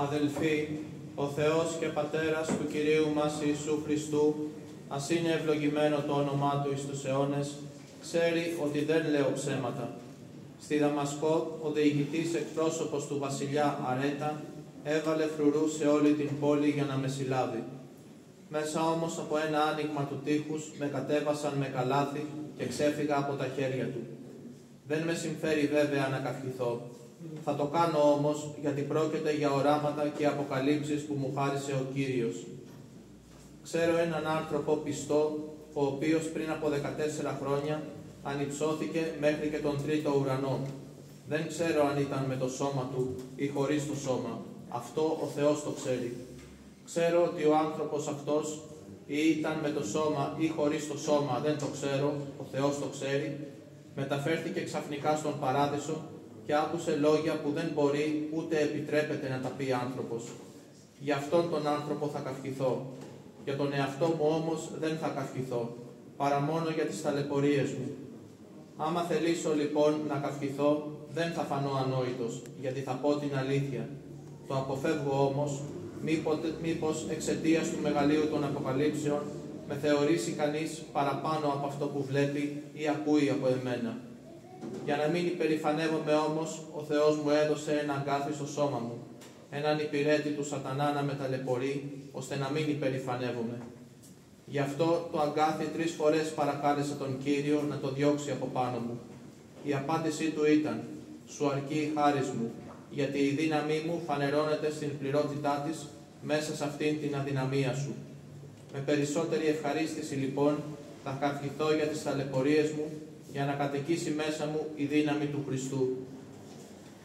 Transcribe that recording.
Αδελφοί, ο Θεός και Πατέρας του Κυρίου μας Ιησού Χριστού, ας είναι ευλογημένο το όνομά Του εις τους αιώνες, ξέρει ότι δεν λέω ψέματα. Στη Δαμασκό, ο διοικητής εκπρόσωπος του βασιλιά Αρέτα έβαλε φρουρού σε όλη την πόλη για να με συλλάβει. Μέσα όμως από ένα άνοιγμα του τείχους με κατέβασαν με καλάθι και ξέφυγα από τα χέρια του. Δεν με συμφέρει βέβαια να καυχηθώ. Θα το κάνω όμως γιατί πρόκειται για οράματα και αποκαλύψεις που μου χάρισε ο Κύριος. Ξέρω έναν άνθρωπο πιστό, ο οποίος πριν από 14 χρόνια ανυψώθηκε μέχρι και τον τρίτο ουρανό. Δεν ξέρω αν ήταν με το σώμα του ή χωρίς το σώμα. Αυτό ο Θεός το ξέρει. Ξέρω ότι ο άνθρωπος αυτός ή ήταν με το σώμα ή χωρίς το σώμα, δεν το ξέρω, ο Θεός το ξέρει, μεταφέρθηκε ξαφνικά στον παράδεισο και άκουσε λόγια που δεν μπορεί ούτε επιτρέπεται να τα πει άνθρωπος. Για αυτόν τον άνθρωπο θα καυχηθώ. Για τον εαυτό μου όμως δεν θα καυχηθώ, παρά μόνο για τις ταλαιπωρίες μου. Άμα θελήσω λοιπόν να καυχηθώ, δεν θα φανώ ανόητος, γιατί θα πω την αλήθεια. Το αποφεύγω όμως, μήπως εξαιτίας του μεγαλείου των αποκαλύψεων με θεωρήσει κανείς παραπάνω από αυτό που βλέπει ή ακούει από εμένα. Για να μην υπερηφανεύομαι όμως, ο Θεός μου έδωσε ένα αγκάθι στο σώμα μου, έναν υπηρέτη του σατανά να με ταλαιπωρεί, ώστε να μην υπερηφανεύομαι. Γι' αυτό το αγκάθι 3 φορές παρακάλεσε τον Κύριο να το διώξει από πάνω μου. Η απάντησή του ήταν «Σου αρκεί η χάρις μου, γιατί η δύναμή μου φανερώνεται στην πληρότητά της μέσα σε αυτήν την αδυναμία σου». Με περισσότερη ευχαρίστηση λοιπόν θα καυχηθώ για τις ταλαιπωρίες μου, για να κατοικήσει μέσα μου η δύναμη του Χριστού.